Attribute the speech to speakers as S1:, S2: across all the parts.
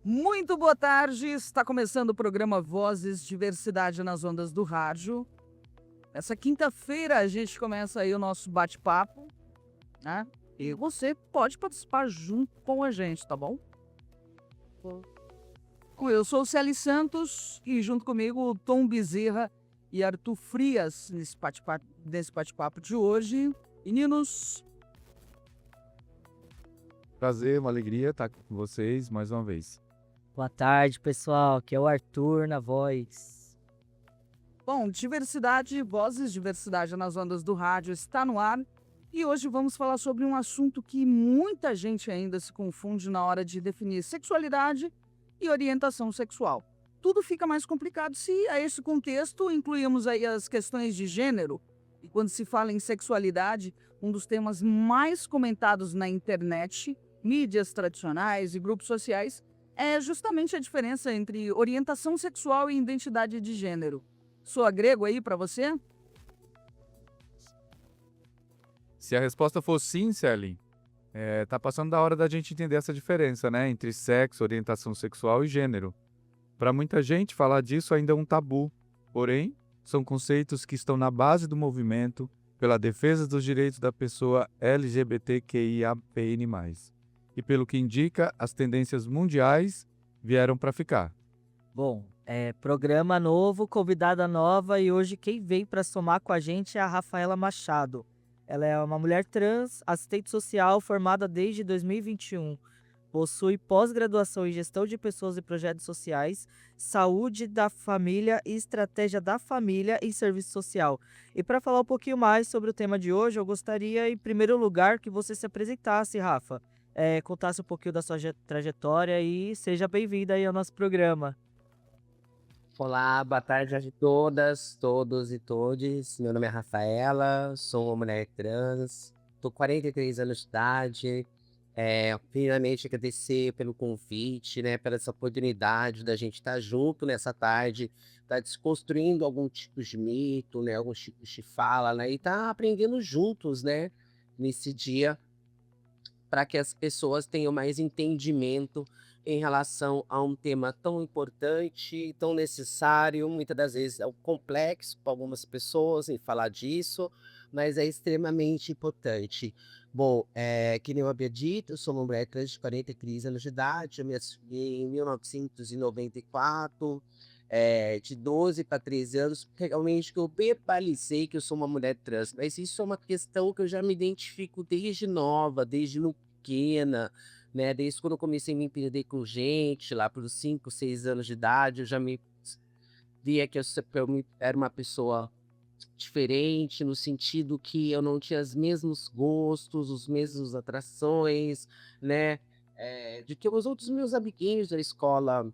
S1: Muito boa tarde, está começando o programa Vozes Diversidade nas Ondas do Rádio. Nessa quinta-feira a gente começa aí o nosso bate-papo, né? E você pode participar junto com a gente, tá bom? Eu sou o Celi Santos e junto comigo o Tom Bezerra e Arthur Frias nesse bate-papo de hoje. Meninos,
S2: Prazer, uma alegria estar com vocês mais uma vez.
S3: Boa tarde, pessoal. Aqui é o Arthur na voz.
S1: bom, diversidade, Vozes Diversidade nas Ondas do Rádio está no ar. E hoje vamos falar sobre um assunto que muita gente ainda se confunde na hora de definir sexualidade e orientação sexual. Tudo fica mais complicado se a esse contexto incluímos aí as questões de gênero. E quando se fala em sexualidade, um dos temas mais comentados na internet, mídias tradicionais e grupos sociais é justamente a diferença entre orientação sexual e identidade de gênero. Soa grego aí para você?
S2: Se a resposta for sim, Celi, tá passando da hora da gente entender essa diferença, né, entre sexo, orientação sexual e gênero. Para muita gente, falar disso ainda é um tabu, porém, são conceitos que estão na base do movimento pela defesa dos direitos da pessoa LGBTQIAPN+. E pelo que indica, as tendências mundiais vieram para ficar.
S3: Bom, programa novo, convidada nova e hoje quem vem para somar com a gente é a Rafaela Machado. Ela é uma mulher trans, assistente social formada desde 2021. Possui pós-graduação em gestão de pessoas e projetos sociais, saúde da família e estratégia da família em serviço social. E para falar um pouquinho mais sobre o tema de hoje, eu gostaria, em primeiro lugar, que você se apresentasse, Rafa. Contasse um pouquinho da sua trajetória e seja bem-vinda aí ao nosso programa.
S4: Olá, boa tarde a todas, todos e todes. Meu nome é Rafaela, sou uma mulher trans, tô com 43 anos de idade. Primeiramente agradecer pelo convite, né, pela essa oportunidade da gente estar junto nessa tarde, tá desconstruindo algum tipo de mito, né, alguns tipos de fala, né, e tá aprendendo juntos, né, nesse dia, para que as pessoas tenham mais entendimento em relação a um tema tão importante, tão necessário, muitas das vezes é um complexo para algumas pessoas em falar disso, mas é extremamente importante. Bom, que nem eu havia dito, eu sou uma mulher trans de 43 anos de idade, eu me assumi em 1994, de 12 para 13 anos, realmente que eu verbalizei que eu sou uma mulher trans, mas isso é uma questão que eu já me identifico desde nova, desde pequena, né? Desde quando eu comecei a me entender com gente, lá pelos 5, 6 anos de idade, eu já me via que era uma pessoa diferente, no sentido que eu não tinha os mesmos gostos, os mesmos atrações, né? De que os outros meus amiguinhos da escola,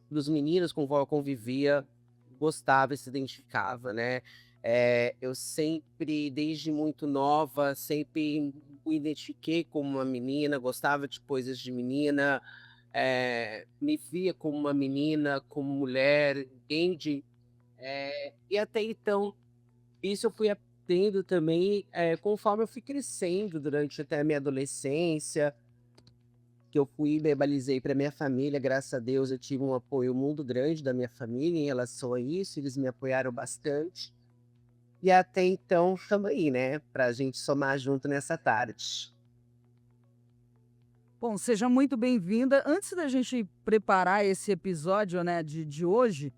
S4: dos meninos com qual eu convivia, gostava e se identificava, né? Eu sempre, desde muito nova, sempre me identifiquei como uma menina, gostava de coisas de menina, me via como uma menina, como mulher, entende? E até então, isso eu fui aprendendo também, conforme eu fui crescendo durante até a minha adolescência, que eu fui e verbalizei para minha família, graças a Deus eu tive um apoio muito grande da minha família em relação a isso, eles me apoiaram bastante. E até então, estamos aí, né, pra gente somar junto nessa tarde.
S1: Bom, seja muito bem-vinda. Antes da gente preparar esse episódio, né, de hoje,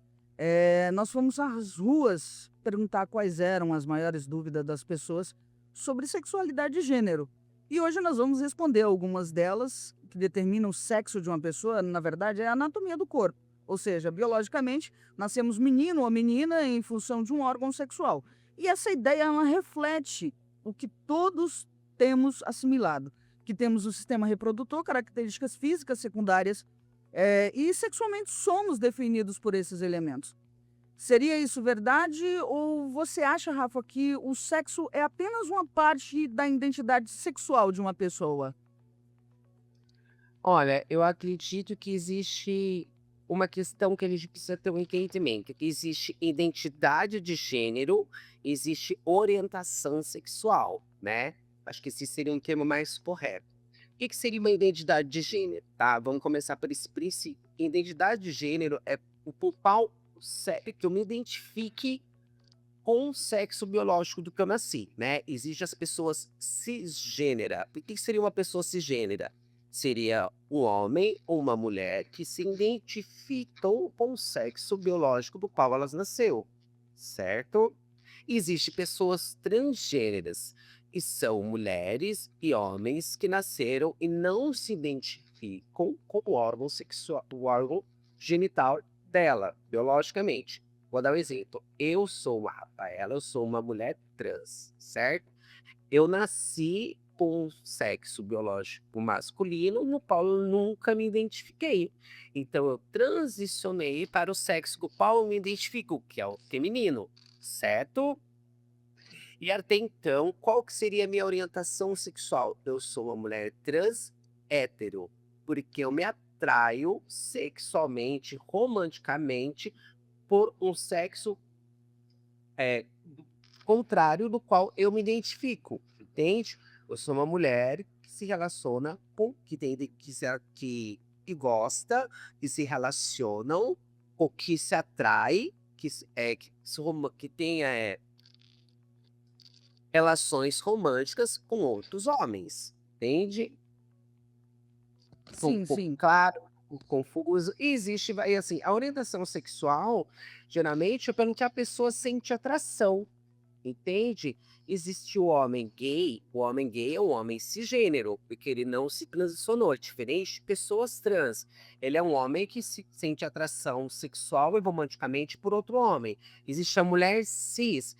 S1: nós fomos às ruas perguntar quais eram as maiores dúvidas das pessoas sobre sexualidade e gênero. E hoje nós vamos responder algumas delas que determinam o sexo de uma pessoa, na verdade, é a anatomia do corpo. Ou seja, biologicamente, nascemos menino ou menina em função de um órgão sexual. E essa ideia, ela reflete o que todos temos assimilado, que temos o sistema reprodutor, características físicas secundárias, e sexualmente somos definidos por esses elementos. Seria isso verdade ou você acha, Rafa, que o sexo é apenas uma parte da identidade sexual de uma pessoa?
S4: Olha, eu acredito que existe uma questão que a gente precisa ter um entendimento, que existe identidade de gênero, existe orientação sexual, né? Acho que esse seria um termo mais correto. que seria uma identidade de gênero, tá? Vamos começar por esse princípio. Identidade de gênero é o qual serve que eu me identifique com o sexo biológico do que eu nasci, né? Existem as pessoas cisgênera. O que seria uma pessoa cisgênera? Seria um homem ou uma mulher que se identificam com o sexo biológico do qual elas nasceu, certo? Existem pessoas transgêneras, e são mulheres e homens que nasceram e não se identificam com o órgão sexual, o órgão genital dela, biologicamente. Vou dar um exemplo. Eu sou uma Rafaela, eu sou uma mulher trans, certo? Eu nasci com sexo biológico masculino, no qual eu nunca me identifiquei. Então eu transicionei para o sexo com o qual eu me identifico, que é o feminino, certo? E até então, qual que seria a minha orientação sexual? Eu sou uma mulher trans hétero, porque eu me atraio sexualmente, romanticamente, por um sexo contrário do qual eu me identifico, entende? Eu sou uma mulher que se relaciona com, que gosta, que se relacionam, ou que se atrai, que tem relações românticas com outros homens, entende? Ficou um
S1: Sim,
S4: pouco
S1: sim.
S4: claro, um pouco confuso. E existe, e assim, a orientação sexual, geralmente, é pelo que a pessoa sente atração, entende? Existe o homem gay é um homem cisgênero, porque ele não se transicionou, é diferente de pessoas trans. Ele é um homem que se sente atração sexual e romanticamente por outro homem. Existe a mulher cis,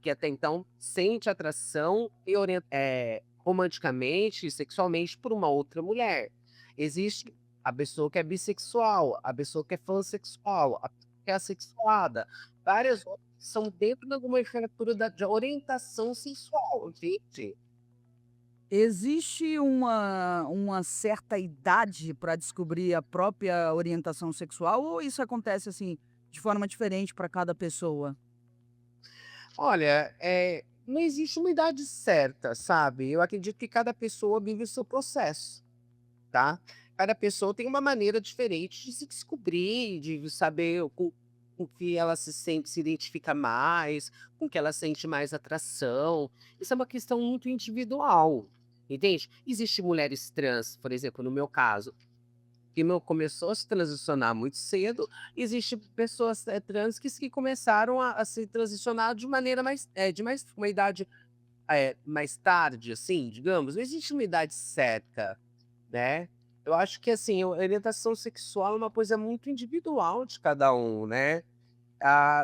S4: que até então sente atração e romanticamente e sexualmente por uma outra mulher. Existe a pessoa que é bissexual, a pessoa que é pansexual, a pessoa que é assexuada, várias outras que são dentro de alguma literatura de orientação sexual, entende?
S1: Existe uma certa idade para descobrir a própria orientação sexual ou isso acontece, assim, de forma diferente para cada pessoa?
S4: Olha, não existe uma idade certa, sabe? Eu acredito que cada pessoa vive o seu processo, tá? Cada pessoa tem uma maneira diferente de se descobrir, de saber com que ela se identifica mais, com que ela sente mais atração. Isso é uma questão muito individual, entende? Existem mulheres trans, por exemplo, no meu caso, que não começou a se transicionar muito cedo. Existem pessoas trans que começaram a se transicionar de maneira uma idade mais tarde, assim, digamos. Não existe uma idade certa, né? Eu acho que, assim, a orientação sexual é uma coisa muito individual de cada um, né?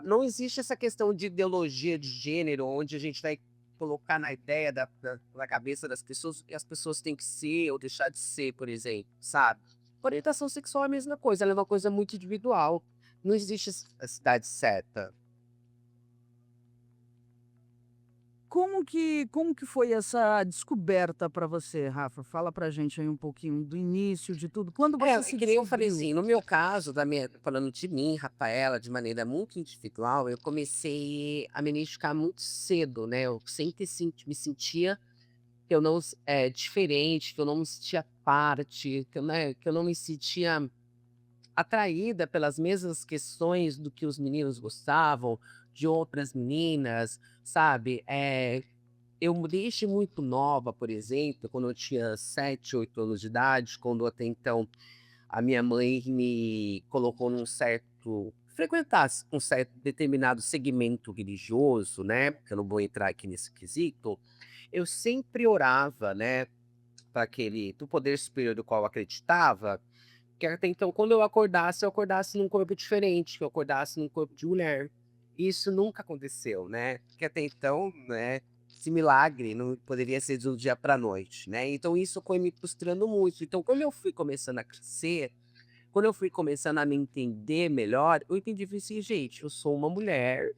S4: Não existe essa questão de ideologia de gênero, onde a gente vai colocar na ideia da cabeça das pessoas e as pessoas têm que ser ou deixar de ser, por exemplo, sabe? Orientação sexual é a mesma coisa, ela é uma coisa muito individual. Não existe a cidade certa.
S1: Como que foi essa descoberta para você, Rafa? Fala pra gente aí um pouquinho do início de tudo. Quando você se
S4: Que nem eu falei
S1: descobriu?
S4: assim, no meu caso, falando de mim, Rafaela, de maneira muito individual, eu comecei a me identificar muito cedo, né? Eu sempre me sentia que eu não, diferente, que eu não me sentia parte, que eu não me sentia atraída pelas mesmas questões do que os meninos gostavam, de outras meninas, sabe? Eu desde muito nova, por exemplo, quando eu tinha 7, 8 anos de idade, quando até então a minha mãe me colocou num certo frequentasse um certo determinado segmento religioso, né, que eu não vou entrar aqui nesse quesito, eu sempre orava, né, para aquele do poder superior do qual eu acreditava, que até então quando eu acordasse num corpo diferente, que eu acordasse num corpo de mulher. Isso nunca aconteceu, né, que até então, né, esse milagre não poderia ser do dia para noite, né, então isso foi me frustrando muito. Então quando eu fui começando a crescer, quando eu fui começando a me entender melhor, eu entendi, falei assim: "Gente, eu sou uma mulher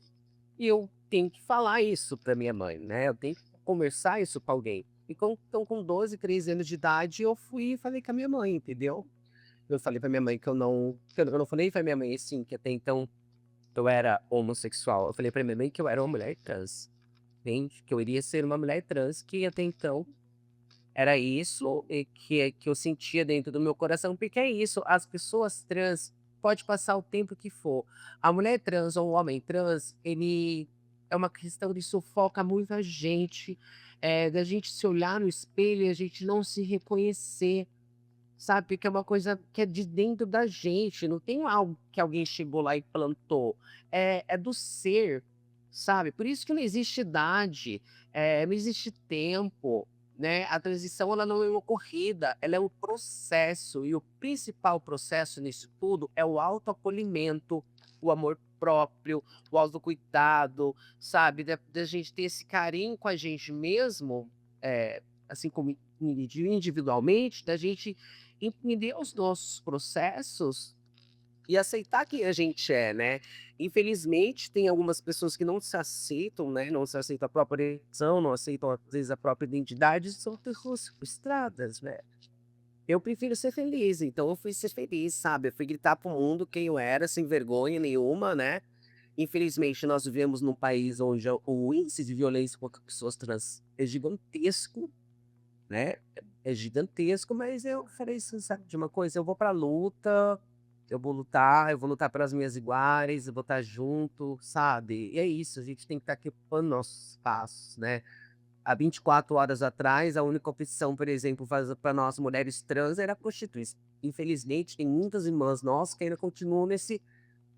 S4: e eu tenho que falar isso pra minha mãe, né, eu tenho que conversar isso com alguém". E então com 12, 13 anos de idade, eu fui e falei com a minha mãe, entendeu. Eu falei pra minha mãe que eu não falei pra minha mãe, assim, que até então eu era homossexual, eu falei pra minha mãe que eu era uma mulher trans, entende, que eu iria ser uma mulher trans, que até então Era isso que eu sentia dentro do meu coração, porque é isso, as pessoas trans pode passar o tempo que for. A mulher trans ou o homem trans, ele é uma questão de sufoca muita gente, da gente se olhar no espelho e a gente não se reconhecer, sabe? Que é uma coisa que é de dentro da gente, não tem algo que alguém chegou lá e plantou, é do ser, sabe? Por isso que não existe idade, não existe tempo, né? A transição ela não é uma corrida, ela é um processo, e o principal processo nisso tudo é o autoacolhimento, o amor próprio, o autocuidado, sabe? Da gente ter esse carinho com a gente mesmo, assim como individualmente, da gente entender os nossos processos e aceitar quem a gente é, né. Infelizmente, tem algumas pessoas que não se aceitam, né, não se aceitam a própria orientação, não aceitam, às vezes, a própria identidade e são pessoas frustradas, né. Eu prefiro ser feliz, então eu fui ser feliz, sabe. Eu fui gritar para o mundo quem eu era, sem vergonha nenhuma, né. Infelizmente, nós vivemos num país onde o índice de violência contra pessoas trans é gigantesco, né, é gigantesco, mas eu falei assim: "Sabe de uma coisa? Eu vou pra luta, eu vou lutar pelas minhas iguais, eu vou estar junto", sabe. E é isso, a gente tem que estar aqui ocupando nossos espaços, né. Há 24 horas atrás, a única opção, por exemplo, para nós mulheres trans era a prostituição. Infelizmente, tem muitas irmãs nossas que ainda continuam nesse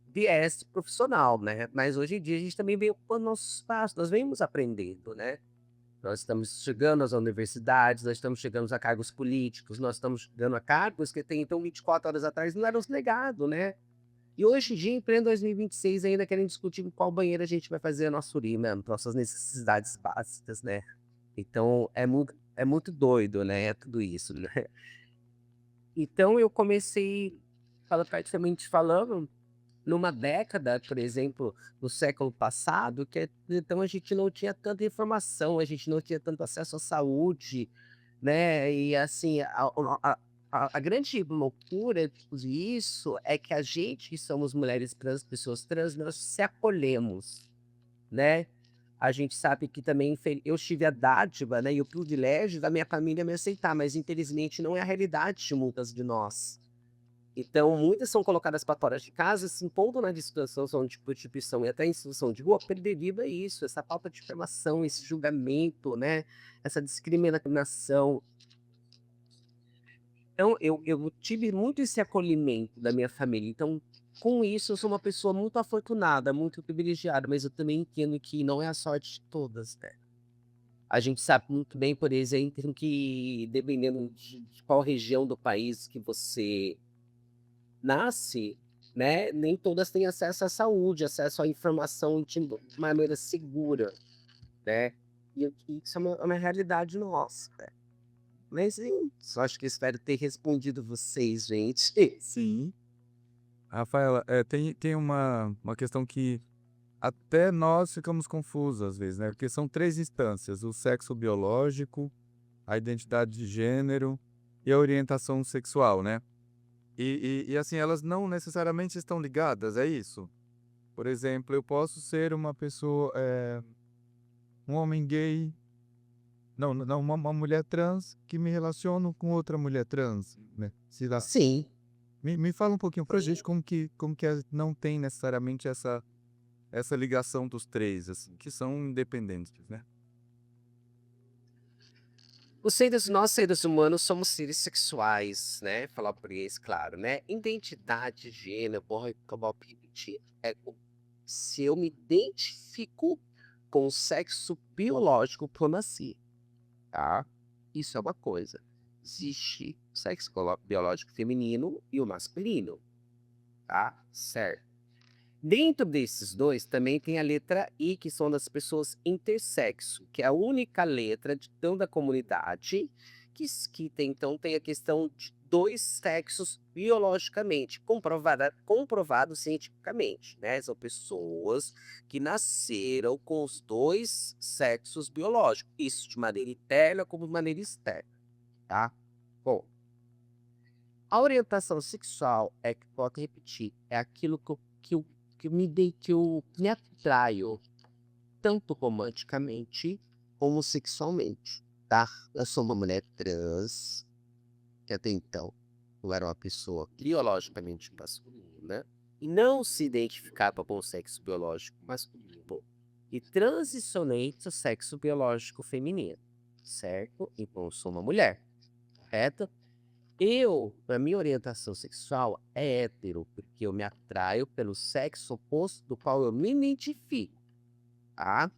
S4: viés profissional, né, mas hoje em dia a gente também vem ocupando nosso espaço, nós vemos aprendendo, né. Nós estamos chegando às universidades, nós estamos chegando a cargos políticos, nós estamos chegando a cargos que até então 24 horas atrás não eram legado, né. E hoje em dia, em pleno 2026, ainda querem discutir em qual banheiro a gente vai fazer a nossa urina, nossas necessidades básicas, né. Então é muito doido, né, é tudo isso, né. Então eu comecei, praticamente falando numa década, por exemplo, no século passado, então a gente não tinha tanta informação, a gente não tinha tanto acesso à saúde, né, e assim, a grande loucura disso é que a gente que somos mulheres trans, pessoas trans, nós se acolhemos, né. A gente sabe que também eu tive a dádiva, né, e o privilégio da minha família me aceitar, mas infelizmente não é a realidade de muitas de nós. Então, muitas são colocadas para fora de casa, se impondo na situação de prostituição e até em situação de rua, devido a isso, essa falta de informação, esse julgamento, né, essa discriminação. Então, eu tive muito esse acolhimento da minha família. Então, com isso, eu sou uma pessoa muito afortunada, muito privilegiada, mas eu também entendo que não é a sorte de todas, né. A gente sabe muito bem, por exemplo, que dependendo de qual região do país que você nasce, né, nem todas têm acesso à saúde, acesso à informação de maneira segura, né. E isso é uma realidade nossa, né. Mas é isso, acho que espero ter respondido vocês, gente.
S2: Sim. Rafaela, tem uma questão que até nós ficamos confusos às vezes, né? Porque são três instâncias: o sexo biológico, a identidade de gênero e a orientação sexual, né? E assim, elas não necessariamente estão ligadas, é isso? Por exemplo, eu posso ser uma pessoa, um homem gay, não, uma mulher trans que me relaciono com outra mulher trans, né? Se dá.
S4: Sim.
S2: Me fala um pouquinho pra gente como que não tem necessariamente essa ligação dos três, assim, que são independentes, né?
S4: Nós seres humanos somos seres sexuais, né, falar português claro, né. Identidade, gênero, vou repetir, se eu me identifico com o sexo biológico que eu nasci, tá. Isso é uma coisa. Existe o sexo biológico feminino e o masculino, tá, certo. Dentro desses 2 também tem a letra I, que são das pessoas intersexo, que é a única letra de toda a comunidade que tem então tem a questão de 2 sexos biologicamente, comprovado cientificamente, né, são pessoas que nasceram com os 2 sexos biológicos, isso de maneira interna como de maneira externa, tá. Bom, a orientação sexual é que volto a repetir, é aquilo que eu me atraio, tanto romanticamente como sexualmente, tá? Eu sou uma mulher trans, que até então eu era uma pessoa biologicamente masculina e não se identificava com o sexo biológico masculino e transicionei para o sexo biológico feminino, certo? Então eu sou uma mulher, correto? A minha orientação sexual é hétero, porque eu me atraio pelo sexo oposto do qual eu me identifico, tá?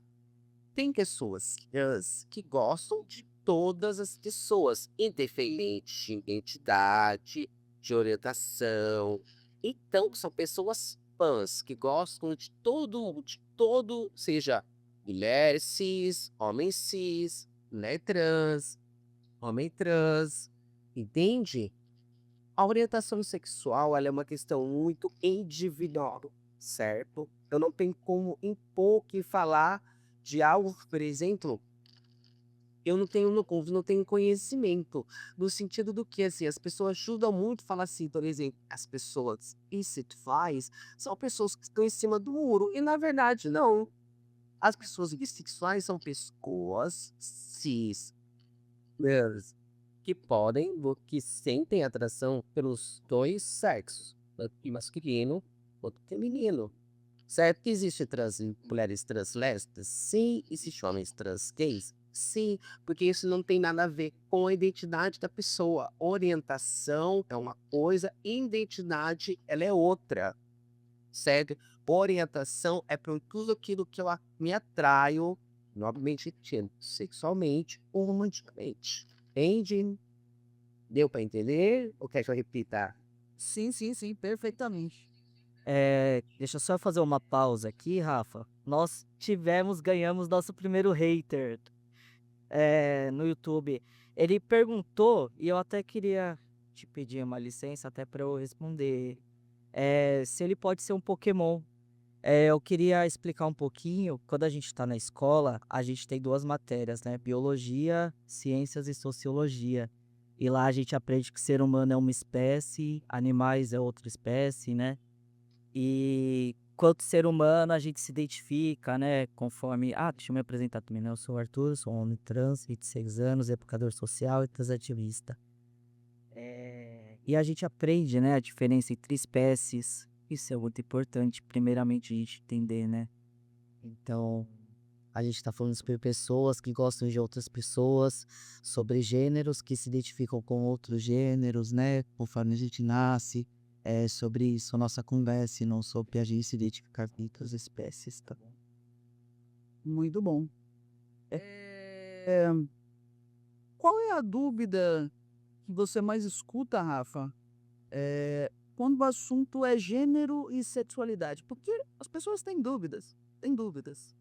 S4: Tem pessoas trans que gostam de todas as pessoas, independente de identidade, de orientação. Então, são pessoas fãs que gostam de todo, seja mulher cis, mulher trans, homem trans, entende? A orientação sexual, ela é uma questão muito individual, certo? Eu não tenho como impor que falar de algo, por exemplo, eu não tenho conhecimento, no sentido do que, assim, as pessoas ajudam muito a falar assim, por exemplo, as pessoas bissexuais são pessoas que estão em cima do muro, e na verdade não. As pessoas bissexuais são pessoas cis, que sentem atração pelos dois sexos, tanto masculino quanto feminino. Certo que existe mulheres trans lésbicas? Sim. Existe homens trans gays? Sim, porque isso não tem nada a ver com a identidade da pessoa. Orientação é uma coisa, identidade ela é outra, certo? Orientação é por tudo aquilo que eu me atraio, novamente, sexualmente ou romanticamente. Entende? Deu para entender? Ou quer que eu repita?
S1: Sim, sim, sim, perfeitamente.
S3: Deixa eu só fazer uma pausa aqui, Rafa. Nós ganhamos nosso primeiro hater no YouTube. Ele perguntou, e eu até queria te pedir uma licença até para eu responder, se ele pode ser um Pokémon. Eu queria explicar um pouquinho. Quando a gente está na escola, a gente tem 2 matérias, né? Biologia, ciências e sociologia. E lá a gente aprende que o ser humano é uma espécie, animais é outra espécie, né? E quanto ser humano a gente se identifica, né, conforme deixa eu me apresentar também, né, eu sou o Arthur, sou um homem trans, 26 anos, educador social e transativista. E a gente aprende, né, a diferença entre espécies, isso é muito importante, primeiramente a gente entender, né. Então, a gente tá falando sobre pessoas que gostam de outras pessoas, sobre gêneros que se identificam com outros gêneros, né, conforme a gente nasce. É sobre isso a nossa conversa e não sobre a gente se identificar com outras espécies, tá bom?
S1: Muito bom. É, Qual é a dúvida que você mais escuta, Rafa, quando o assunto é gênero e sexualidade? Porque as pessoas têm dúvidas, têm dúvidas.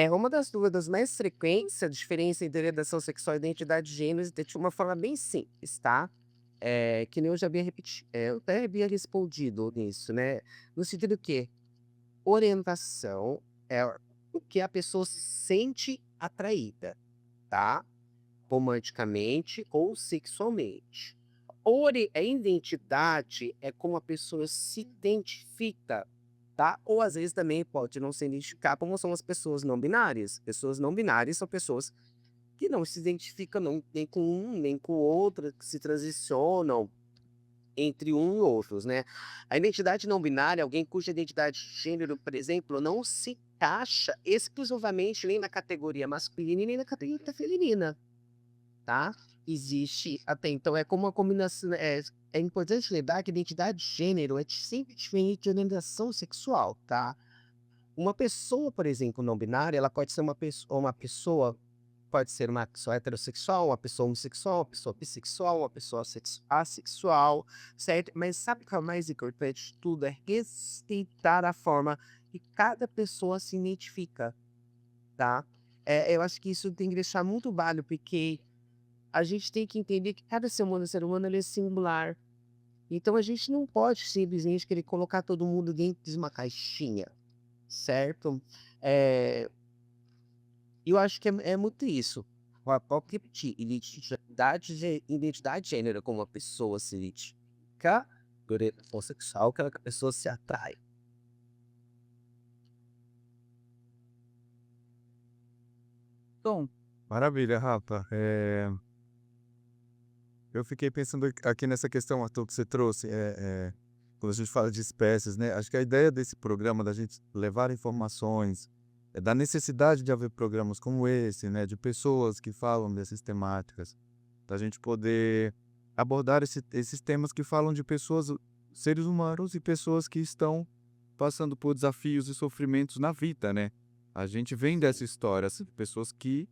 S4: Uma das dúvidas mais frequentes é a diferença entre orientação sexual e identidade de gênero, de uma forma bem simples, tá? Que nem eu já havia repetido, eu até havia respondido nisso, né? No sentido que orientação é o que a pessoa se sente atraída, tá? Romanticamente ou sexualmente. A identidade é como a pessoa se identifica, tá? Ou às vezes também pode não se identificar, como são as pessoas não binárias. Pessoas não binárias são pessoas que não se identificam nem com um, nem com o outro, que se transicionam entre um e outros, né? A identidade não binária, alguém cuja identidade de gênero, por exemplo, não se encaixa exclusivamente nem na categoria masculina e nem na categoria feminina, tá? Existe até então, é como uma combinação. É importante lembrar que identidade de gênero é sempre diferente de orientação sexual, tá? Uma pessoa, por exemplo, não binária, ela pode ser uma pessoa pode ser uma pessoa heterossexual, uma pessoa homossexual, uma pessoa bissexual, uma pessoa assexual, certo? Mas sabe o que é o mais importante de tudo? É respeitar a forma que cada pessoa se identifica, tá? Eu acho que isso tem que deixar muito válido, porque a gente tem que entender que cada ser humano ele é singular. Então a gente não pode simplesmente querer colocar todo mundo dentro de uma caixinha, certo? É, eu acho que é muito isso. Pode repetir, identidade de gênero, como uma pessoa se identifica por orientação sexual, que a pessoa se atrai.
S1: Tom?
S2: Maravilha, Rafa. Eu fiquei pensando aqui nessa questão, Arthur, que você trouxe, quando a gente fala de espécies, né? Acho que a ideia desse programa, da gente levar informações, da necessidade de haver programas como esse, né? De pessoas que falam dessas temáticas, da gente poder abordar esses temas que falam de pessoas, seres humanos e pessoas que estão passando por desafios e sofrimentos na vida, né? A gente vem dessa história, pessoas que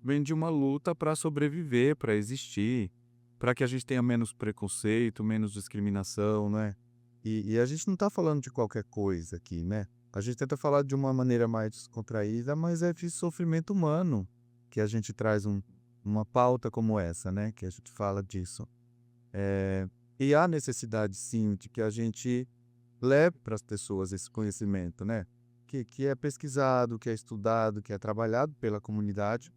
S2: vêm de uma luta para sobreviver, para existir, para que a gente tenha menos preconceito, menos discriminação, né? E a gente não está falando de qualquer coisa aqui, né? A gente tenta falar de uma maneira mais descontraída, mas é de sofrimento humano que a gente traz uma pauta como essa, né? Que a gente fala disso. E há necessidade, sim, de que a gente leve para as pessoas esse conhecimento, né? Que é pesquisado, que é estudado, que é trabalhado pela comunidade,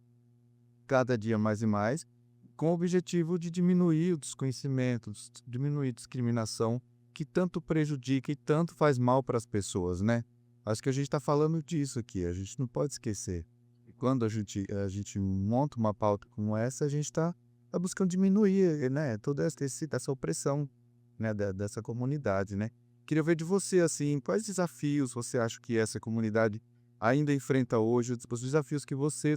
S2: cada dia mais e mais, com o objetivo de diminuir o desconhecimento, diminuir a discriminação que tanto prejudica e tanto faz mal para as pessoas, né? Acho que a gente está falando disso aqui, a gente não pode esquecer. E quando a gente monta uma pauta como essa, a gente está buscando diminuir, né, toda essa opressão, né, dessa comunidade, né? Queria ver de você, assim, quais desafios você acha que essa comunidade ainda enfrenta hoje, os desafios que você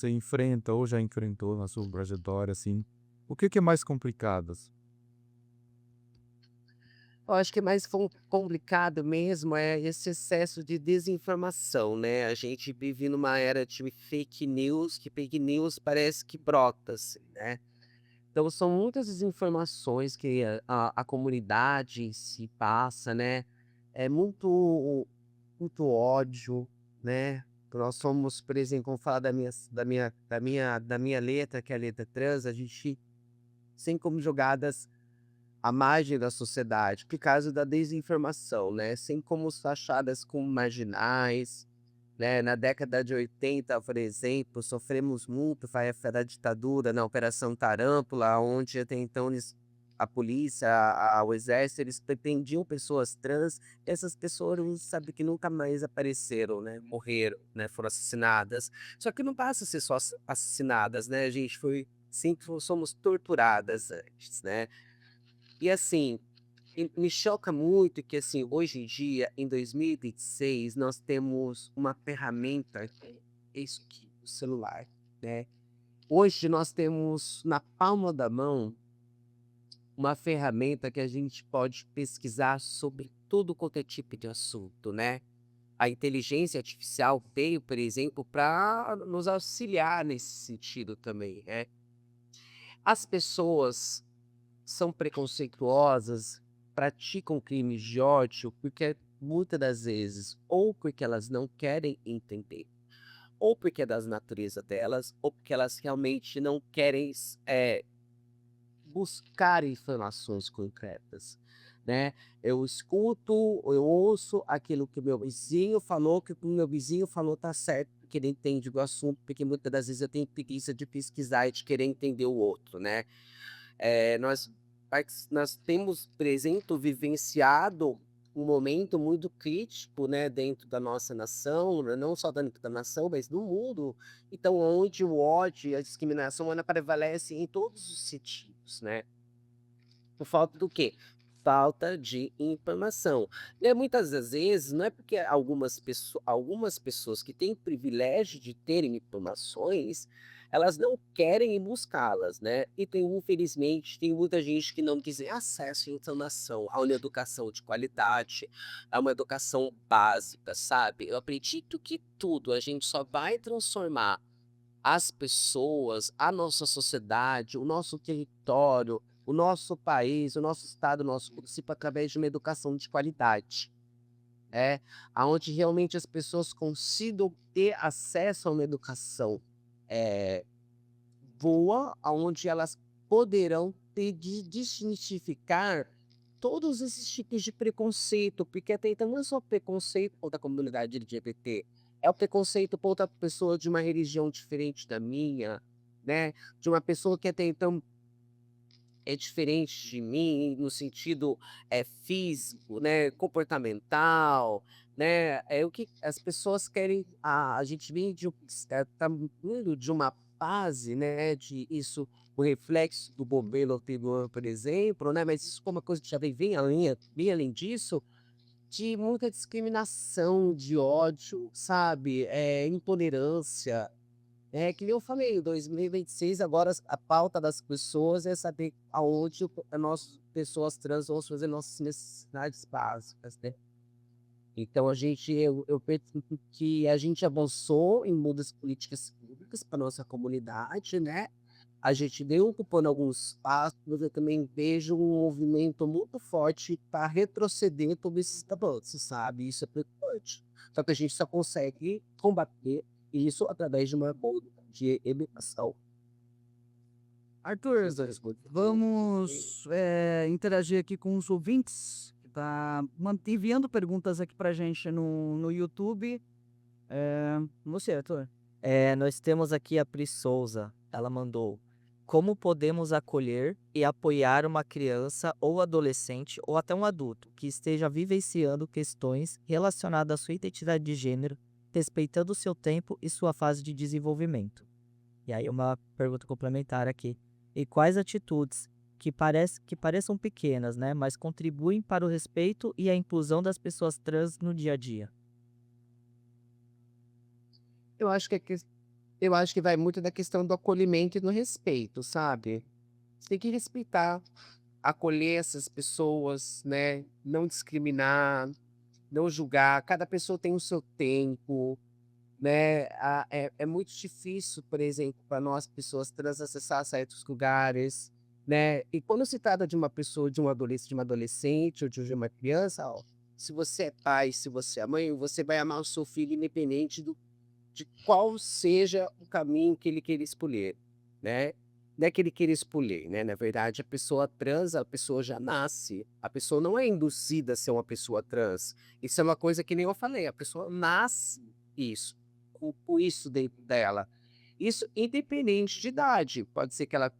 S2: enfrenta ou já enfrentou na sua trajetória, assim, o que é mais complicado?
S4: Eu acho que mais complicado mesmo é esse excesso de desinformação, né? A gente vive numa era de fake news, que fake news parece que brota, assim, né? Então são muitas desinformações que a comunidade em si passa, né? É muito ódio, né? Nós somos, por exemplo, vamos falar da minha letra, que é a letra trans, a gente sem como jogadas à margem da sociedade, por causa da desinformação, né? Sem como taxadas como marginais, né? Na década de 80, por exemplo, sofremos muito foi a época da ditadura, na Operação Tarântula, onde até então a polícia, o exército, eles pretendiam pessoas trans, e essas pessoas, sabe, que nunca mais apareceram, né? Morreram, né? Foram assassinadas. Só que não basta ser só assassinadas, né? A gente foi, sim, somos torturadas antes, né? E assim, me choca muito que assim, hoje em dia, em 2026, nós temos uma ferramenta, que é isso aqui, o celular, né? Hoje nós temos na palma da mão uma ferramenta que a gente pode pesquisar sobre tudo quanto é tipo de assunto, né? A inteligência artificial veio, por exemplo, para nos auxiliar nesse sentido também, né? As pessoas são preconceituosas, praticam crimes de ódio, porque muitas das vezes, ou porque elas não querem entender, ou porque é das natureza delas, ou porque elas realmente não querem buscar informações concretas, né? Eu escuto, eu ouço aquilo que o meu vizinho falou, que o meu vizinho falou tá certo, porque ele entende do assunto, porque muitas das vezes eu tenho preguiça de pesquisar e de querer entender o outro, né? Nós temos, por exemplo, vivenciado um momento muito crítico, né, dentro da nossa nação, né, não só dentro da nação, mas do mundo. Então, onde o ódio e a discriminação ela prevalece em todos os sentidos, né? Por falta do quê? Falta de informação. E muitas das vezes não é porque algumas pessoas que têm privilégio de terem informações, elas não querem ir buscá-las, né? E infelizmente, tem muita gente que não quis acesso à informação, a uma educação de qualidade, a uma educação básica, sabe? Eu acredito que tudo a gente só vai transformar as pessoas, a nossa sociedade, o nosso território, o nosso país, o nosso estado, o nosso município, através de uma educação de qualidade, aonde realmente as pessoas consigam ter acesso a uma educação eh, boa, aonde elas poderão ter de desmistificar todos esses tipos de preconceito, porque até então não é só preconceito contra a comunidade LGBT, é o preconceito contra pessoa de uma religião diferente da minha, né? De uma pessoa que até então é diferente de mim no sentido físico, né, comportamental, né? É o que as pessoas querem. A gente vem tá vindo de uma fase, né, de isso, o reflexo do bombeiro anterior, por exemplo, né? Mas isso é uma coisa que já vem bem além disso, de muita discriminação, de ódio, sabe? Intolerância. É que nem eu falei, em 2026 agora a pauta das pessoas é saber aonde nós, pessoas trans, vamos fazer nossas necessidades básicas, né? Então eu penso que a gente avançou em muitas políticas públicas para nossa comunidade, né? A gente vem ocupando alguns passos, mas eu também vejo um movimento muito forte para retroceder todos esses avanços, sabe? Isso é preocupante. Só que a gente só consegue combater isso através de uma política de educação.
S1: Arthur,
S4: Essas duas coisas.
S1: vamos interagir aqui com os ouvintes, que tá enviando perguntas aqui pra gente no YouTube. Você, Arthur.
S3: Nós temos aqui a Pri Souza. Ela mandou: como podemos acolher e apoiar uma criança ou adolescente ou até um adulto que esteja vivenciando questões relacionadas à sua identidade de gênero, respeitando o seu tempo e sua fase de desenvolvimento? E aí uma pergunta complementar aqui. E quais atitudes que pareçam pequenas, né, mas contribuem para o respeito e a inclusão das pessoas trans no dia a dia?
S4: Eu acho que eu acho que vai muito da questão do acolhimento e do respeito, sabe? Você tem que respeitar, acolher essas pessoas, né? Não discriminar, não julgar. Cada pessoa tem o seu tempo, né? É muito difícil, por exemplo, para nós, pessoas trans, acessar certos lugares, né? E quando se trata de uma pessoa, de uma adolescente ou de uma criança, ó, se você é pai, se você é mãe, você vai amar o seu filho independente de qual seja o caminho que ele queira escolher, né? Não é que ele queira escolher, né? Na verdade, a pessoa trans, a pessoa já nasce. A pessoa não é induzida a ser uma pessoa trans. Isso é uma coisa que nem eu falei, a pessoa nasce isso, com isso dentro dela. Isso independente de idade. Pode ser que ela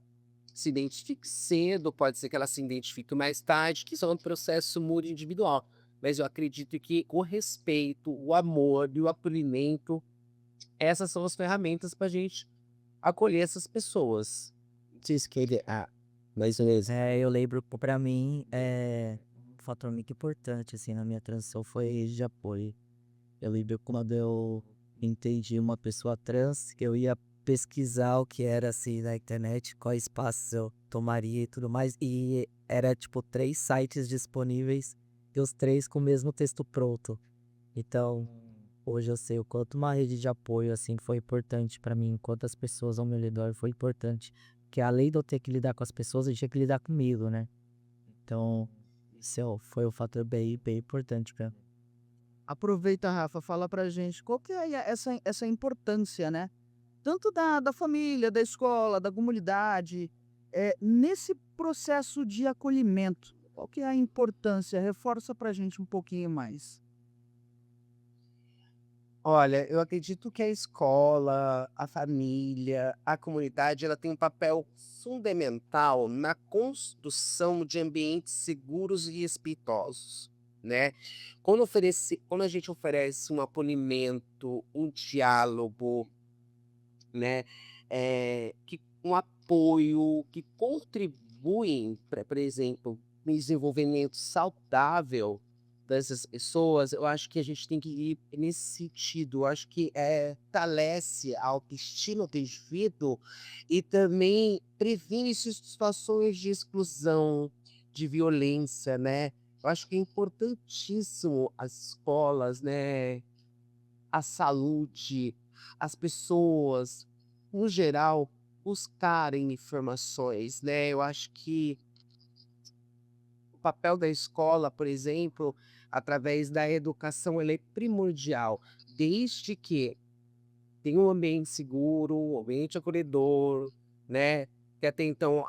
S4: se identifique cedo, pode ser que ela se identifique mais tarde, que isso é um processo muito individual. Mas eu acredito que o respeito, o amor e o acolhimento, essas são as ferramentas para a gente acolher essas pessoas. Diz que ele. Mais ou menos.
S3: Eu lembro, pra mim, um fator muito importante, assim, na minha transição foi a rede de apoio. Eu lembro quando eu entendi uma pessoa trans, que eu ia pesquisar o que era, assim, na internet, quais passos eu tomaria e tudo mais, e era, tipo, 3 sites disponíveis, e os 3 com o mesmo texto pronto. Então, hoje eu sei o quanto uma rede de apoio, assim, foi importante pra mim, quantas pessoas ao meu redor foi importante. Porque além de eu ter que lidar com as pessoas, eu tinha que lidar comigo, né? Então, foi um fator bem, bem importante pra mim.
S1: Aproveita, Rafa, fala pra gente qual que é essa importância, né? Tanto da família, da escola, da comunidade, nesse processo de acolhimento. Qual que é a importância? Reforça pra gente um pouquinho mais.
S4: Olha, eu acredito que a escola, a família, a comunidade, ela tem um papel fundamental na construção de ambientes seguros e respeitosos, né? Quando a gente oferece um acolhimento, um diálogo, né, um apoio que contribuem para, por exemplo, no desenvolvimento saudável dessas pessoas, eu acho que a gente tem que ir nesse sentido. Eu acho que fortalece a autoestima do indivíduo e também previne situações de exclusão, de violência, né? Eu acho que é importantíssimo as escolas, né? A saúde, as pessoas, no geral, buscarem informações, né? Eu acho que o papel da escola, por exemplo, através da educação, ele é primordial, desde que tenha um ambiente seguro, um ambiente acolhedor, né? Que até então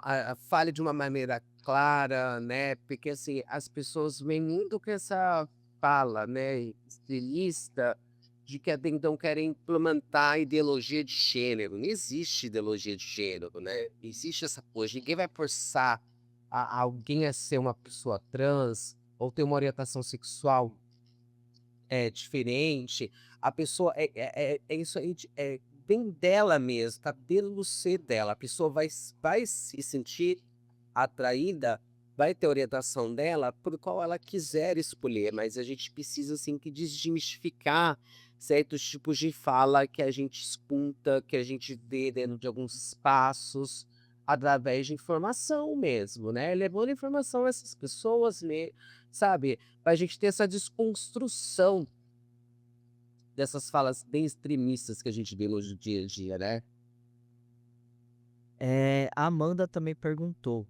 S4: fale de uma maneira clara, né? Porque assim, as pessoas vêm muito com essa fala, né, estilista, de que até então querem implementar a ideologia de gênero. Não existe ideologia de gênero, né? Existe essa coisa, ninguém vai forçar alguém a ser uma pessoa trans ou ter uma orientação sexual diferente, a pessoa é isso aí, vem dela mesmo, tá dentro do ser dela. A pessoa vai se sentir atraída, vai ter a orientação dela por qual ela quiser escolher, mas a gente precisa assim que desmistificar certos tipos de fala que a gente escuta, que a gente vê dentro de alguns espaços, através de informação mesmo, né? Levando informação a essas pessoas, sabe? Pra gente ter essa desconstrução dessas falas bem extremistas que a gente vê no dia a dia, né?
S3: A Amanda também perguntou,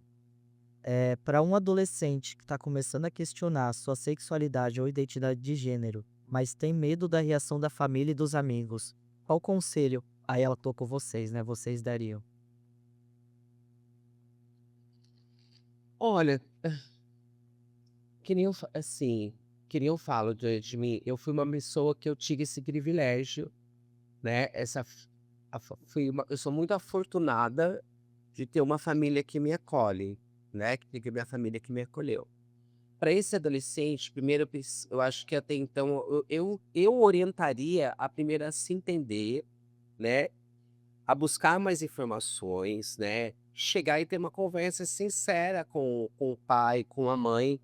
S3: para um adolescente que está começando a questionar sua sexualidade ou identidade de gênero, mas tem medo da reação da família e dos amigos, qual conselho, aí ela tocou vocês, né, vocês dariam?
S4: Olha, que nem eu, assim, que nem eu falo de mim, eu fui uma pessoa que eu tive esse privilégio, né? Eu sou muito afortunada de ter uma família que me acolhe, né? Que minha família que me acolheu. Para esse adolescente, primeiro eu acho que até então eu orientaria a primeiro a se entender, né? A buscar mais informações, né? Chegar e ter uma conversa sincera com o pai, com a mãe,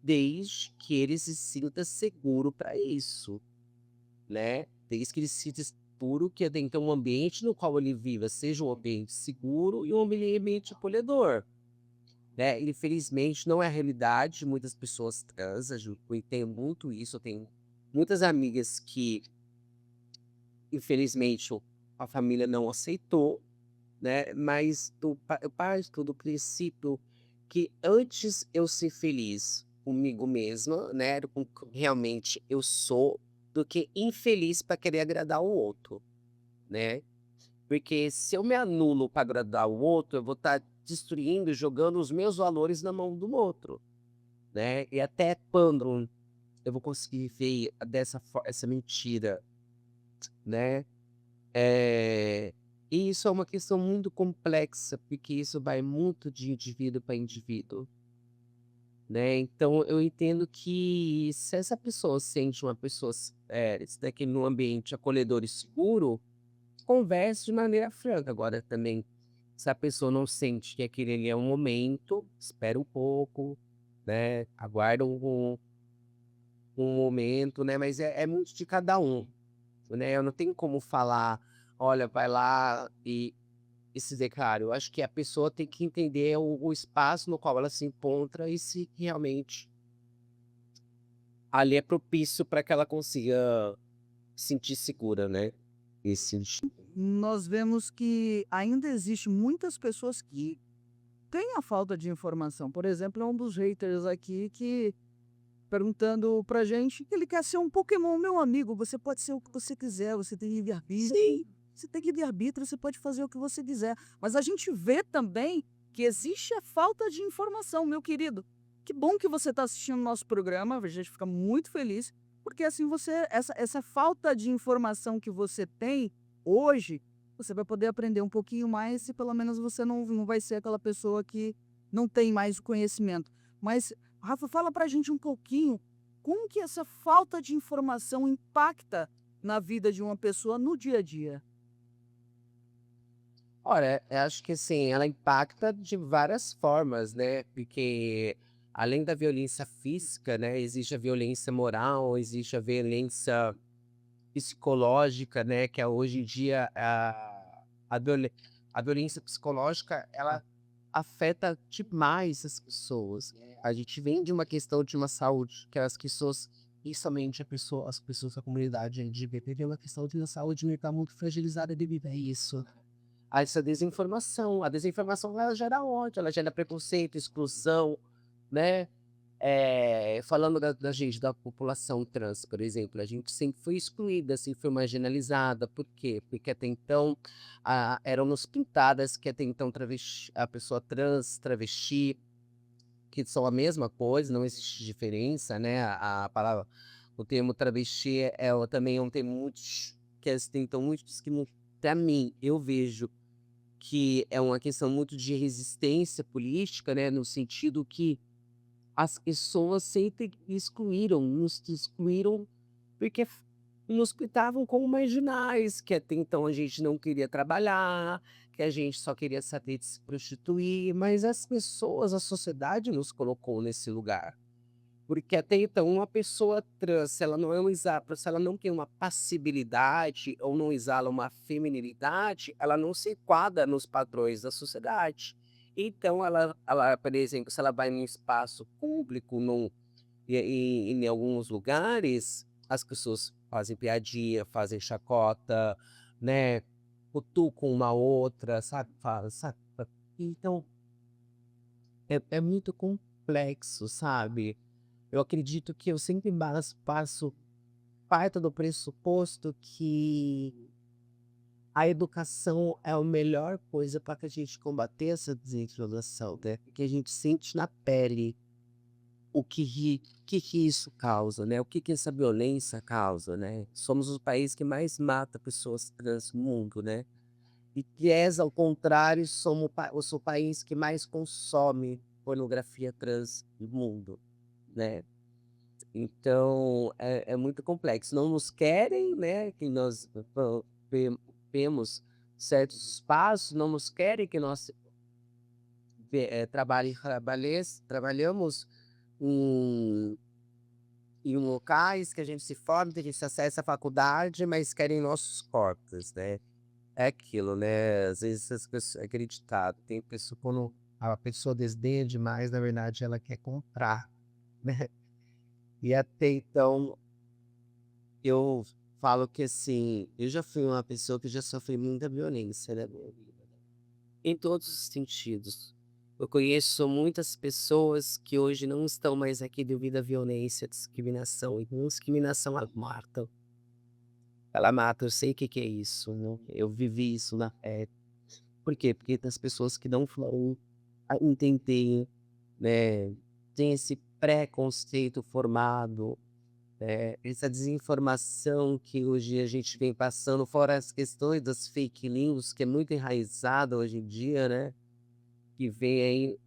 S4: desde que ele se sinta seguro para isso, né? Desde que ele se sinta seguro que até então o ambiente no qual ele viva seja um ambiente seguro e um ambiente acolhedor, né? Infelizmente não é a realidade de muitas pessoas trans, eu entendo muito isso, eu tenho muitas amigas que infelizmente a família não aceitou, né? Mas eu parto do princípio que antes eu ser feliz comigo mesma, né? Com que realmente eu sou, do que infeliz para querer agradar o outro, né? Porque se eu me anulo para agradar o outro, eu vou estar destruindo, jogando os meus valores na mão do outro, né? E até quando eu vou conseguir ver essa mentira, né? Eh, e isso é uma questão muito complexa, porque isso vai muito de indivíduo para indivíduo, né. Então eu entendo que se essa pessoa sente uma pessoa está aqui num ambiente acolhedor e seguro, converse de maneira franca. Agora também, se a pessoa não sente que aquele ali é um momento, espera um pouco, né, aguarda um momento, né, mas é muito de cada um, né. Eu não tenho como falar: "Olha, vai lá e se declara". Eu acho que a pessoa tem que entender o espaço no qual ela se encontra e se realmente ali é propício para que ela consiga se sentir segura, né. E se sentir
S1: Nós vemos que ainda existe muitas pessoas que têm a falta de informação. Por exemplo, é um dos haters aqui que perguntando pra gente que ele quer ser um Pokémon. Meu amigo, você pode ser o que você quiser, você tem livre-arbítrio.
S4: sim,
S1: Você tem livre-arbítrio, você pode fazer o que você quiser. Mas a gente vê também que existe a falta de informação, meu querido. Que bom que você está assistindo o nosso programa, a gente fica muito feliz, porque assim essa falta de informação que você tem hoje, você vai poder aprender um pouquinho mais e pelo menos você não vai ser aquela pessoa que não tem mais o conhecimento. Mas, Rafa, fala pra gente um pouquinho como que essa falta de informação impacta na vida de uma pessoa no dia a dia.
S4: olha, eu acho que assim, ela impacta de várias formas, né, porque além da violência física, né, existe a violência moral, existe a violência psicológica, né, que é hoje em dia a viole a violência psicológica, ela afeta demais as pessoas. A gente vem de uma questão de uma saúde, que as pessoas, principalmente as pessoas da comunidade LGBT, tem uma questão de uma saúde mental muito fragilizada devido a isso. A essa desinformação. A desinformação ela gera ódio, ela gera preconceito, exclusão, né? Falando da gente, da população trans, por exemplo, a gente sempre foi excluída, sempre foi marginalizada. Por quê? Porque até então eram-nos pintadas que até então a pessoa trans, travesti, que são a mesma coisa, não existe diferença, né? A palavra, o termo travesti também é um termo muito que eles tentam muito que para mim, eu vejo que é uma questão muito de resistência política, né, no sentido que as pessoas sempre nos excluíram porque nos tratavam como marginais, que até então a gente não queria trabalhar, que a gente só queria saber de se prostituir, mas as pessoas, a sociedade nos colocou nesse lugar. Porque até então uma pessoa trans, se ela não é um se ela não tem uma passibilidade ou não exala uma feminilidade, ela não se enquadra nos padrões da sociedade. Então ela, por exemplo, se ela vai num espaço público, em alguns lugares, as pessoas fazem piadinha, fazem chacota, né? Cutucam uma outra, sabe? Sabe? Então, é muito complexo, sabe? Eu acredito que eu sempre passo parte do pressuposto que a educação é a melhor coisa para que a gente combater essa desinformação, né? Que a gente sente na pele o que isso causa, né? O que essa violência causa, né? Somos o país que mais mata pessoas trans no mundo, né? E ao contrário, somos o país que mais consome pornografia trans no mundo, né? Então, é muito complexo. Não nos querem, né, que nós temos certos espaços, não nos querem que nós trabalhamos em, em locais que a gente se forma, que a gente acessa a faculdade, mas querem nossos corpos, né? É aquilo, né? Às vezes as pessoas, é acreditado, tem pessoa quando a pessoa desdenha demais, na verdade ela quer comprar, né? E até então eu falo que assim, eu já fui uma pessoa que já sofri muita violência na minha vida, em todos os sentidos. Eu conheço muitas pessoas que hoje não estão mais aqui devido à violência, discriminação. E não discriminação ela mata. Ela mata, eu sei o que que é isso, né? Eu vivi isso na pele. Por quê? Porque tem as pessoas que não vão entender, né? Tem esse preconceito formado, essa desinformação que hoje a gente vem passando, fora as questões das fake news, que é muito enraizada hoje em dia, né? Que vem aí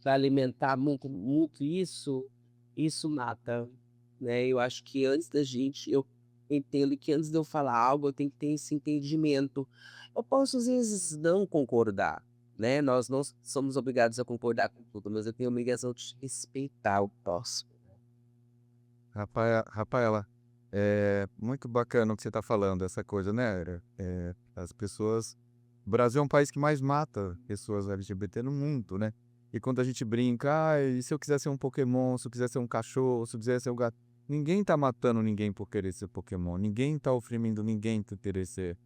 S4: para alimentar muito, muito isso mata, né? Eu acho que eu entendo que antes de eu falar algo, eu tenho que ter esse entendimento. Eu posso às vezes não concordar, né? Nós não somos obrigados a concordar com tudo, mas eu tenho a obrigação de respeitar o próximo.
S2: Rafaela, é muito bacana o que você está falando, essa coisa, né? As pessoas. O Brasil é um país que mais mata pessoas LGBT no mundo, né? E quando a gente brinca, ah, e se eu quiser ser um Pokémon, se eu quiser ser um cachorro, se eu quiser ser um gato. Ninguém tá matando ninguém por querer ser Pokémon. Ninguém tá oprimindo ninguém por querer ser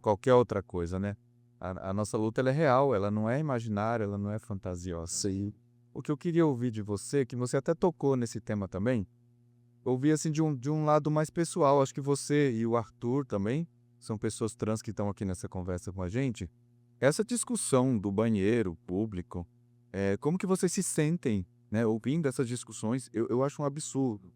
S2: qualquer outra coisa, né? A nossa luta ela é real, ela não é imaginária, ela não é fantasiosa.
S4: Sim.
S2: O que eu queria ouvir de você, que você até tocou nesse tema também, ouvir assim de um lado mais pessoal. Acho que você e o Arthur também são pessoas trans que estão aqui nessa conversa com a gente. Essa discussão do banheiro público, como que vocês se sentem, né, ouvindo essas discussões? Eu acho um absurdo,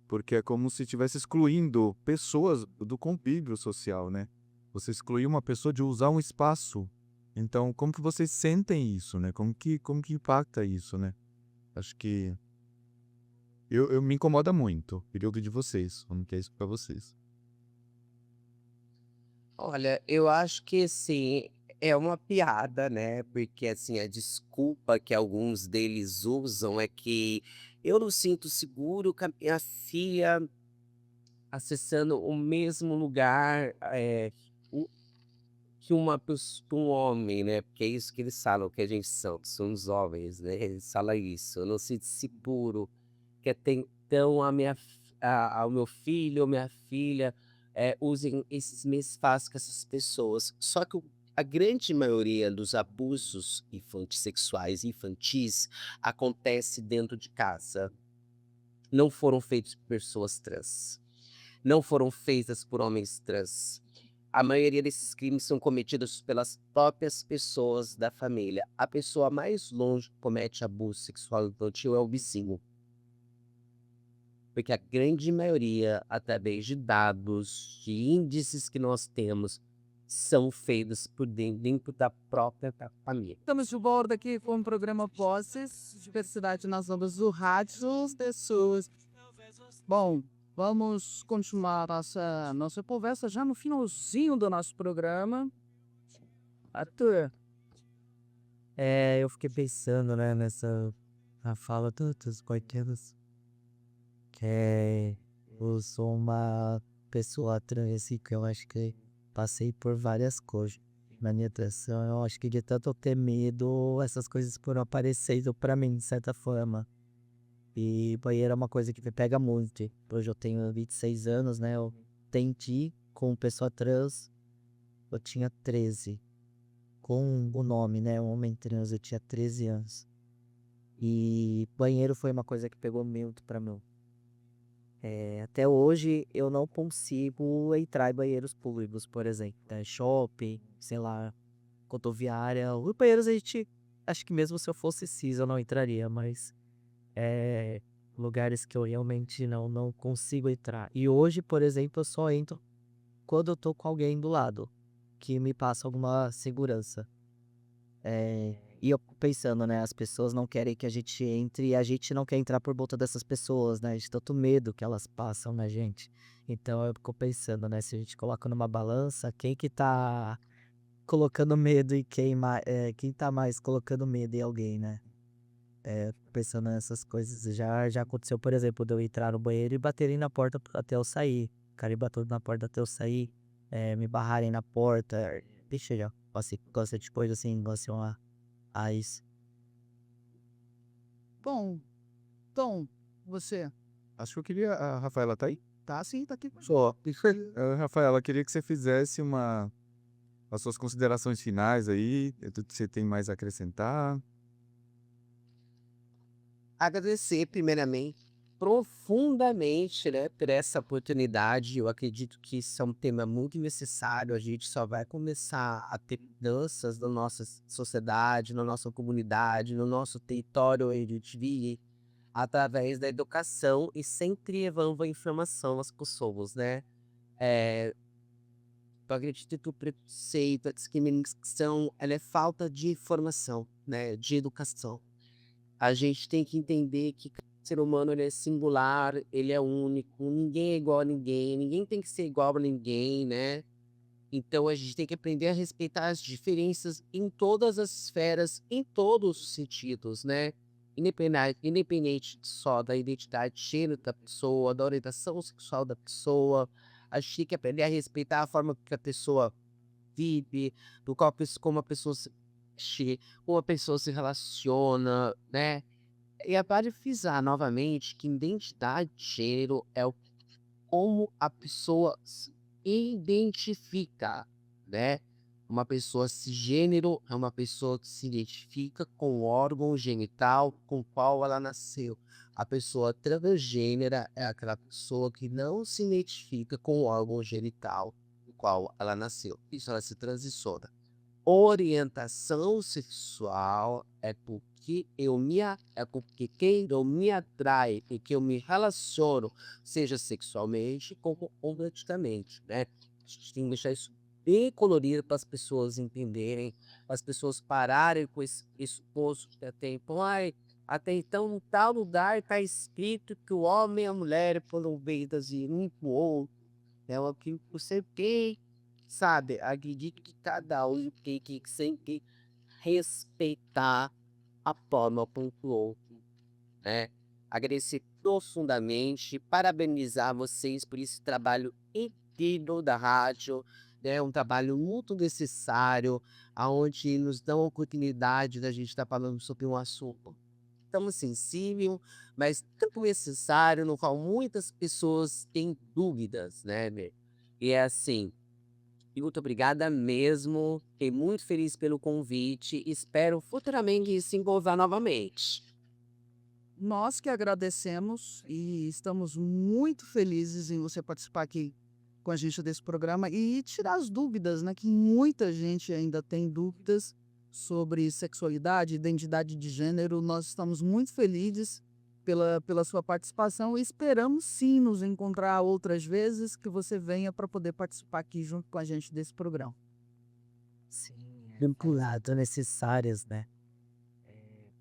S2: porque é como se estivesse excluindo pessoas do convívio social, né? Você excluir uma pessoa de usar um espaço. Então, como que vocês sentem isso, né? Como que impacta isso, né? Acho que eu me incomoda muito. Queria ouvir de vocês, como que é isso pra vocês.
S4: Olha, eu acho que assim, é uma piada, né? Porque assim, a desculpa que alguns deles usam é que eu não sinto seguro com a minha filha acessando o mesmo lugar o- que que um homem, né? Porque é isso que eles falam, que a gente que somos homens, né? Eles falam isso, eu não sinto seguro, que até então o meu filho ou minha filha usem esses mesmos espaços que essas pessoas. Só que a grande maioria dos abusos sexuais infantis acontece dentro de casa. Não foram feitos por pessoas trans. Não foram feitas por homens trans. A maioria desses crimes são cometidos pelas próprias pessoas da família. A pessoa mais longe que comete abuso sexual infantil é o vizinho. Porque a grande maioria, através de dados, de índices que nós temos, são feitas por dentro da própria família.
S1: Estamos de volta aqui com o programa Vozes, Diversidade nas Ondas do Rádio Pessoas. Bom, vamos continuar nossa conversa já no finalzinho do nosso programa. Arthur,
S3: Eu fiquei pensando, né, na fala dos coitados, que eu sou uma pessoa trans, assim, que eu acho que passei por várias coisas na minha transição. Eu acho que de tanto eu ter medo, essas coisas foram aparecendo pra mim, de certa forma. E banheiro é uma coisa que me pega muito. Hoje eu tenho 26 anos, né? Eu entendi com pessoa trans, eu tinha 13. Com o nome, né? Homem trans, eu tinha 13 anos. E banheiro foi uma coisa que pegou muito pra mim. Até hoje eu não consigo entrar em banheiros públicos, por exemplo, né? Shopping, sei lá, rodoviária. Os banheiros a gente, acho que mesmo se eu fosse cis eu não entraria, mas lugares que eu realmente não consigo entrar. E hoje, por exemplo, eu só entro quando eu tô com alguém do lado, que me passa alguma segurança. E eu fico pensando, né? As pessoas não querem que a gente entre e a gente não quer entrar por volta dessas pessoas, né? De tanto medo que elas passam na gente. Então eu fico pensando, né? Se a gente coloca numa balança, quem que tá colocando medo e quem tá mais colocando medo em alguém, né? Fico pensando nessas coisas. Já aconteceu, por exemplo, de eu entrar no banheiro e baterem na porta até eu sair. O cara bateu na porta até eu sair, me barrarem na porta. Vixe, já passei com bastante coisa assim, em relação a isso.
S1: bom, Tom, você
S2: Acho que eu queria. A Rafaela tá aí?
S1: tá sim, tá aqui.
S2: Só. Rafaela, queria que você fizesse as suas considerações finais aí. Você tem mais a acrescentar?
S4: Agradecer, primeiramente, profundamente, né, por essa oportunidade. Eu acredito que isso é um tema muito necessário. A gente só vai começar a ter mudanças na nossa sociedade, na nossa comunidade, no nosso território onde a gente vive, através da educação e sempre levando a informação às pessoas, né? É, eu acredito que o preconceito, a discriminação, ela é falta de informação, né, de educação. A gente tem que entender que cada ser humano ele é singular, ele é único, ninguém é igual a ninguém, ninguém tem que ser igual a ninguém, né? Então a gente tem que aprender a respeitar as diferenças em todas as esferas, em todos os sentidos, né? Independente só da identidade de gênero da pessoa, da orientação sexual da pessoa, a gente tem que aprender a respeitar a forma que a pessoa vive, como a pessoa se veste, como a pessoa se relaciona, né? E é para frisar novamente que identidade de gênero é como a pessoa se identifica, né? Uma pessoa cisgênero é uma pessoa que se identifica com o órgão genital com o qual ela nasceu. A pessoa transgênera é aquela pessoa que não se identifica com o órgão genital com o qual ela nasceu. Isso ela se transiciona. Orientação sexual é porque quem eu me atrai e que eu me relaciono, seja sexualmente como romanticamente, né? A gente tem que deixar isso bem colorido para as pessoas entenderem, para as pessoas pararem com esse posto que até então, até então, em tal lugar está escrito que o homem e a mulher foram feitas de um para o outro. É o que você tem. Sabe, acredito que cada um tem que sempre respeitar a forma como o outro, né? Agradecer profundamente, parabenizar vocês por esse trabalho incrível da rádio, né? Um trabalho muito necessário, aonde nos dão a oportunidade da gente estar falando sobre um assunto tão sensível, mas tão necessário, no qual muitas pessoas têm dúvidas, né? E é assim. Muito obrigada mesmo. Fiquei muito feliz pelo convite. Espero futuramente se encontrar novamente.
S1: Nós que agradecemos e estamos muito felizes em você participar aqui com a gente desse programa e tirar as dúvidas, né? Que muita gente ainda tem dúvidas sobre sexualidade, identidade de gênero. Nós estamos muito felizes pela sua participação e esperamos sim nos encontrar outras vezes que você venha para poder participar aqui junto com a gente desse programa.
S3: Sim,
S4: vinculado.
S3: necessárias, né?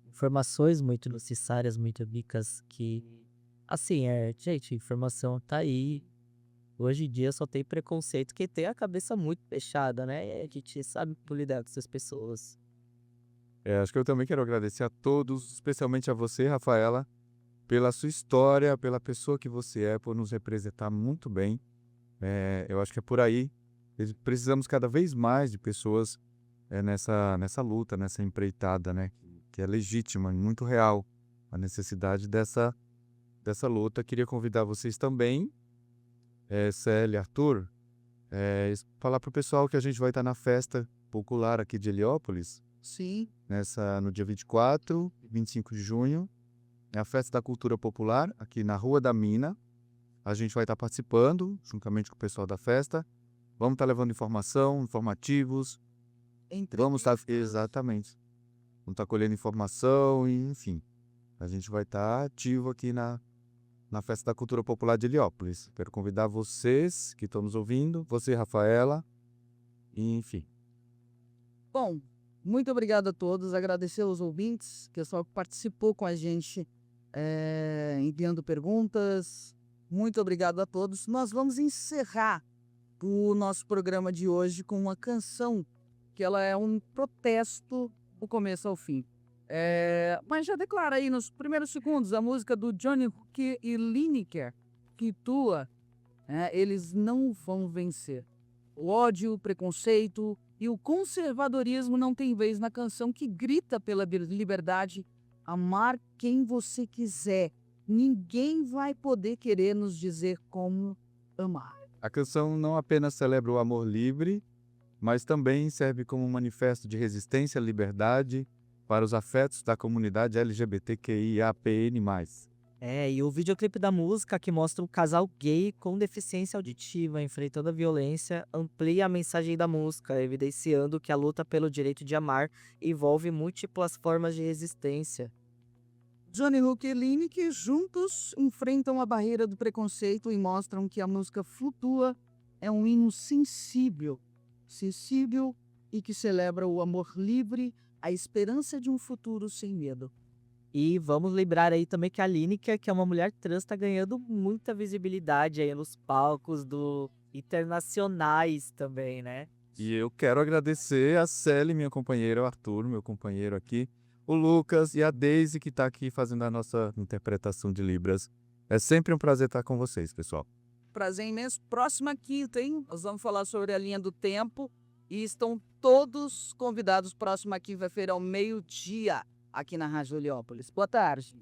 S3: Informações muito necessárias, muito ricas que, assim, gente, informação tá aí. Hoje em dia só tem preconceito quem tem a cabeça muito fechada, né? E a gente sabe como lidar com essas pessoas.
S2: Acho que eu também quero agradecer a todos, especialmente a você, Rafaela, pela sua história, pela pessoa que você é, por nos representar muito bem. Eu acho que é por aí. Precisamos cada vez mais de pessoas nessa luta, nessa empreitada, né? Que é legítima e muito real a necessidade dessa luta. Queria convidar vocês também, Célia, Arthur, falar para o pessoal que a gente vai estar na festa popular aqui de Heliópolis,
S1: Sim.
S2: no dia 24 e 25 de junho. É a Festa da Cultura Popular, aqui na Rua da Mina. A gente vai estar participando, juntamente com o pessoal da festa. Vamos estar levando informativos. Vamos estar... Exatamente. Vamos estar colhendo informação e, enfim. A gente vai estar ativo aqui na Festa da Cultura Popular de Heliópolis. Quero convidar vocês que estão nos ouvindo, você, Rafaela, e, enfim.
S1: Bom, muito obrigado a todos. Agradecer aos ouvintes, pessoal que participou com a gente, enviando perguntas. Muito obrigado a todos. Nós vamos encerrar o nosso programa de hoje com uma canção que ela é um protesto do começo ao fim. Mas já declara aí nos primeiros segundos a música do Johnny Hook e Lineker, que tua, eles não vão vencer. O ódio, o preconceito e o conservadorismo não tem vez na canção que grita pela liberdade, amar quem você quiser. Ninguém vai poder querer nos dizer como amar.
S2: A canção não apenas celebra o amor livre, mas também serve como um manifesto de resistência à liberdade para os afetos da comunidade LGBTQIAPN+.
S3: E o videoclipe da música, que mostra um casal gay com deficiência auditiva enfrentando a violência, amplia a mensagem da música, evidenciando que a luta pelo direito de amar envolve múltiplas formas de resistência.
S1: Johnny Hook e Lineker juntos enfrentam a barreira do preconceito e mostram que a música Flutua é um hino sensível e que celebra o amor livre, a esperança de um futuro sem medo.
S3: E vamos lembrar aí também que a Lineker, que é uma mulher trans, está ganhando muita visibilidade aí nos palcos internacionais também, né?
S2: E eu quero agradecer a Célia, minha companheira, o Arthur, meu companheiro aqui, o Lucas e a Daisy, que está aqui fazendo a nossa interpretação de Libras. É sempre um prazer estar com vocês, pessoal.
S1: Prazer imenso. Próxima quinta, hein? Nós vamos falar sobre a linha do tempo e estão todos convidados. Próxima quinta-feira ao meio-dia, aqui na Rádio Heliópolis. Boa tarde.